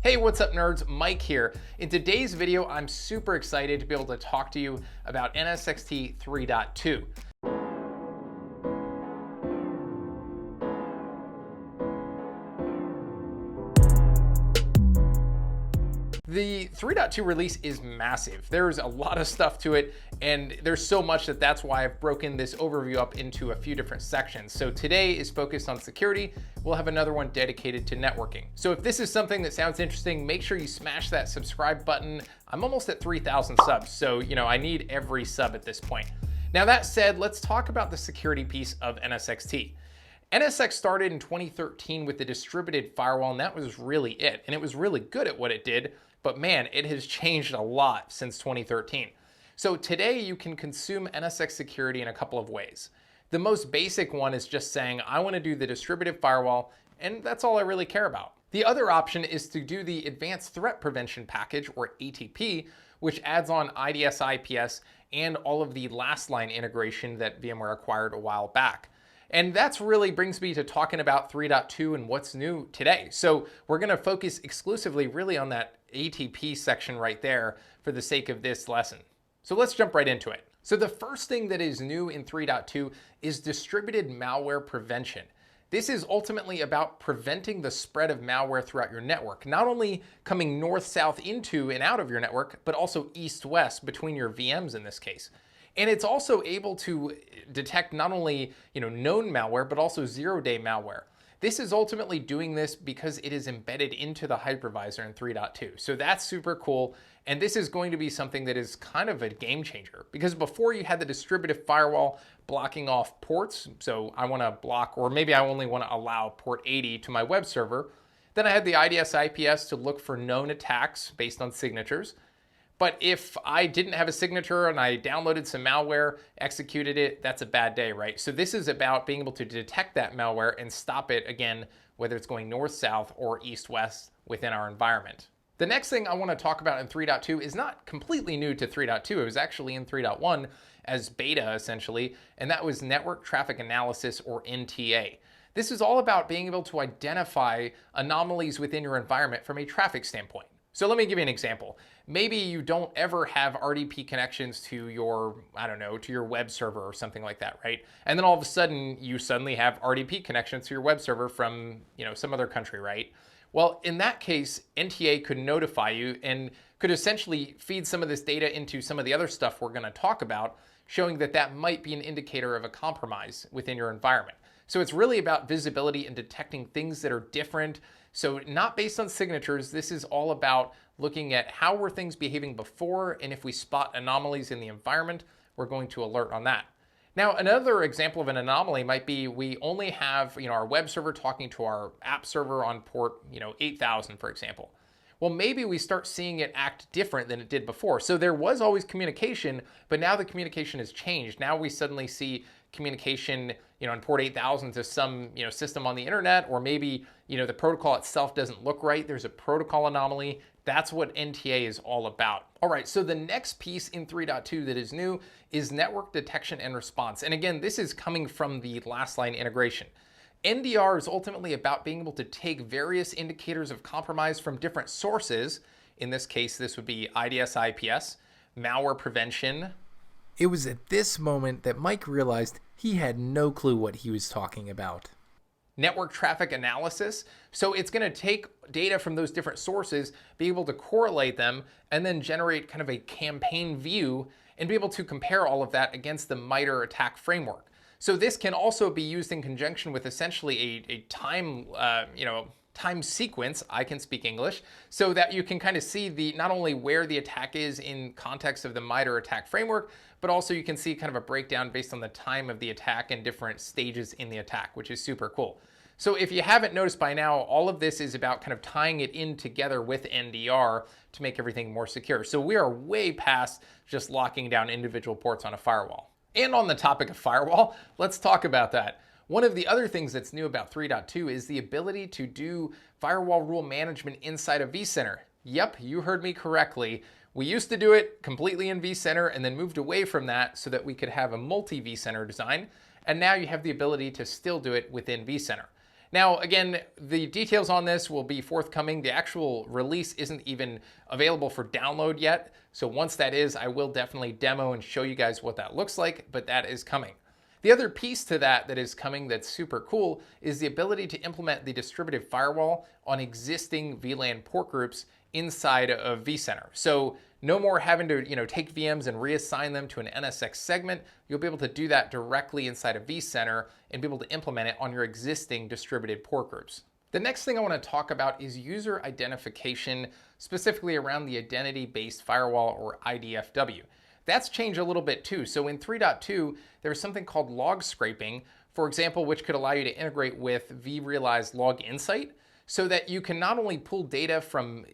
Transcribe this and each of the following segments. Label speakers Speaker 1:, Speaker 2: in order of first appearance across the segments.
Speaker 1: Hey, what's up nerds? Mike here. In today's video, I'm super excited to be able to talk to you about NSX-t 3.2. The 3.2 release is massive. There's a lot of stuff to it, and there's so much that's why I've broken this overview up into a few different sections. So today is focused on security. We'll have another one dedicated to networking. So if this is something that sounds interesting, make sure you smash that subscribe button. I'm almost at 3,000 subs, so I need every sub at this point. Now that said, let's talk about the security piece of NSX-t. NSX started in 2013 with the distributed firewall, and that was really it. And it was really good at what it did, but man, it has changed a lot since 2013. So today you can consume NSX security in a couple of ways. The most basic one is just saying, I want to do the distributed firewall, and that's all I really care about. The other option is to do the Advanced Threat Prevention Package, or ATP, which adds on IDS-IPS and all of the last line integration that VMware acquired a while back. And that's really brings me to talking about 3.2 and what's new today. So we're going to focus exclusively really on that ATP section right there for the sake of this lesson. So let's jump right into it. So the first thing that is new in 3.2 is distributed malware prevention. This is ultimately about preventing the spread of malware throughout your network, not only coming north-south into and out of your network, but also east-west between your VMs in this case. And it's also able to detect not only known malware, but also zero-day malware. This is ultimately doing this because it is embedded into the hypervisor in 3.2. So that's super cool. And this is going to be something that is kind of a game changer, because before you had the distributive firewall blocking off ports. So I want to block, or maybe I only want to allow port 80 to my web server. Then I had the IDS-IPS to look for known attacks based on signatures. But if I didn't have a signature and I downloaded some malware, executed it, that's a bad day, right? So this is about being able to detect that malware and stop it, again, whether it's going north-south or east-west within our environment. The next thing I want to talk about in 3.2 is not completely new to 3.2. It was actually in 3.1 as beta, essentially, and that was Network Traffic Analysis, or NTA. This is all about being able to identify anomalies within your environment from a traffic standpoint. So let me give you an example. Maybe you don't ever have RDP connections to your, to your web server or something like that, right? And then all of a sudden, you suddenly have RDP connections to your web server from, some other country, right? Well, in that case, NTA could notify you and could essentially feed some of this data into some of the other stuff we're going to talk about, showing that that might be an indicator of a compromise within your environment. So it's really about visibility and detecting things that are different. So not based on signatures, this is all about looking at how were things behaving before, and if we spot anomalies in the environment, we're going to alert on that. Now, another example of an anomaly might be we only have our web server talking to our app server on port 8000, for example. Well, maybe we start seeing it act different than it did before. So there was always communication, but now the communication has changed. Now we suddenly see communication on port 8000 to some system on the internet, or maybe the protocol itself doesn't look right. There's a protocol anomaly. That's what NTA is all about. All right, so the next piece in 3.2 that is new is network detection and response. And again, this is coming from the last line integration. NDR is ultimately about being able to take various indicators of compromise from different sources. In this case, this would be IDS-IPS, malware prevention.
Speaker 2: It was at this moment that Mike realized he had no clue what he was talking about.
Speaker 1: Network traffic analysis. So it's going to take data from those different sources, be able to correlate them, and then generate kind of a campaign view and be able to compare all of that against the MITRE attack framework. So this can also be used in conjunction with essentially a time, time sequence. I can speak English, so that you can kind of see not only where the attack is in context of the MITRE attack framework, but also you can see kind of a breakdown based on the time of the attack and different stages in the attack, which is super cool. So if you haven't noticed by now, all of this is about kind of tying it in together with NDR to make everything more secure. So we are way past just locking down individual ports on a firewall. And on the topic of firewall, let's talk about that. One of the other things that's new about 3.2 is the ability to do firewall rule management inside of vCenter. Yep, you heard me correctly. We used to do it completely in vCenter and then moved away from that so that we could have a multi-vCenter design. And now you have the ability to still do it within vCenter. Now, again, the details on this will be forthcoming. The actual release isn't even available for download yet. So once that is, I will definitely demo and show you guys what that looks like, but that is coming. The other piece to that is coming that's super cool is the ability to implement the distributed firewall on existing VLAN port groups inside of vCenter. So no more having to take VMs and reassign them to an NSX segment. You'll be able to do that directly inside of vCenter and be able to implement it on your existing distributed port groups. The next thing I want to talk about is user identification, specifically around the identity-based firewall, or IDFW. That's changed a little bit too. So in 3.2, there's something called log scraping, for example, which could allow you to integrate with vRealize Log Insight, so that you can not only pull data from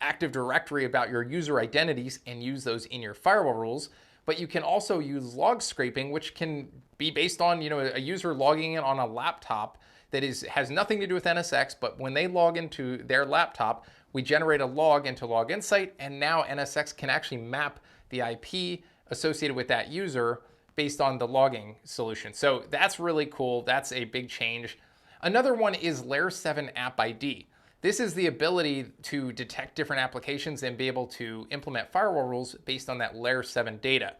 Speaker 1: Active Directory about your user identities and use those in your firewall rules, but you can also use log scraping, which can be based on a user logging in on a laptop that has nothing to do with NSX, but when they log into their laptop, we generate a log into Log Insight, and now NSX can actually map the IP associated with that user based on the logging solution. So that's really cool. That's a big change. Another one is Layer 7 App ID. This is the ability to detect different applications and be able to implement firewall rules based on that Layer 7 data.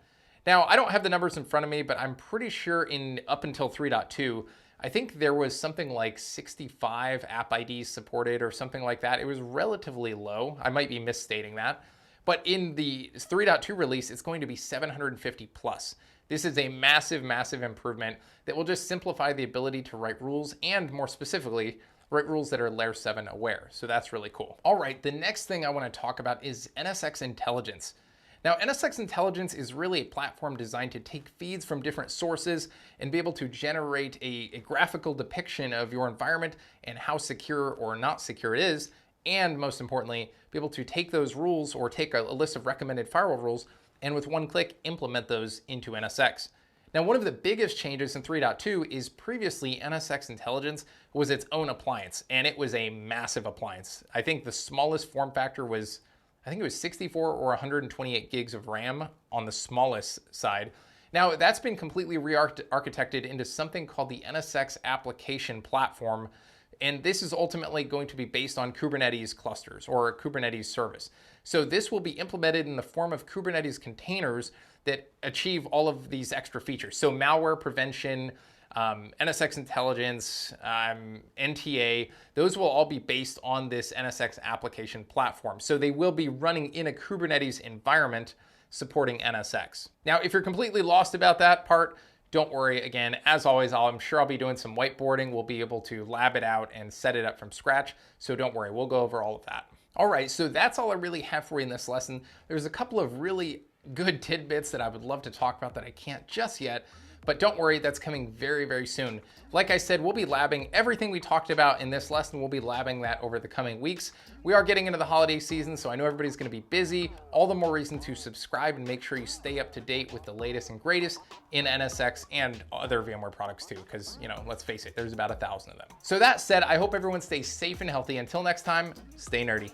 Speaker 1: Now, I don't have the numbers in front of me, but I'm pretty sure up until 3.2, I think there was something like 65 app IDs supported or something like that. It was relatively low. I might be misstating that. But in the 3.2 release, it's going to be 750 plus. This is a massive, massive improvement that will just simplify the ability to write rules, and more specifically, write rules that are Layer 7 aware. So that's really cool. All right, the next thing I want to talk about is NSX Intelligence. Now, NSX Intelligence is really a platform designed to take feeds from different sources and be able to generate a graphical depiction of your environment and how secure or not secure it is, and most importantly, be able to take those rules or take a list of recommended firewall rules and with one click implement those into NSX. Now, one of the biggest changes in 3.2 is previously NSX Intelligence was its own appliance, and it was a massive appliance. I think the smallest form factor was, I think it was 64 or 128 gigs of RAM on the smallest side. Now, that's been completely re-architected into something called the NSX Application Platform, and this is ultimately going to be based on Kubernetes clusters or a Kubernetes service. So this will be implemented in the form of Kubernetes containers that achieve all of these extra features. So malware prevention, NSX Intelligence, NTA, those will all be based on this NSX application platform. So they will be running in a Kubernetes environment supporting NSX. Now, if you're completely lost about that part, don't worry. Again, as always, I'm sure I'll be doing some whiteboarding. We'll be able to lab it out and set it up from scratch. So don't worry, we'll go over all of that. All right, so that's all I really have for you in this lesson. There's a couple of really good tidbits that I would love to talk about that I can't just yet, but don't worry, that's coming very, very soon. Like I said, we'll be labbing everything we talked about in this lesson. We'll be labbing that over the coming weeks. We are getting into the holiday season, so I know everybody's gonna be busy. All the more reason to subscribe and make sure you stay up to date with the latest and greatest in NSX and other VMware products too, because let's face it, there's about 1,000 of them. So that said, I hope everyone stays safe and healthy. Until next time, stay nerdy.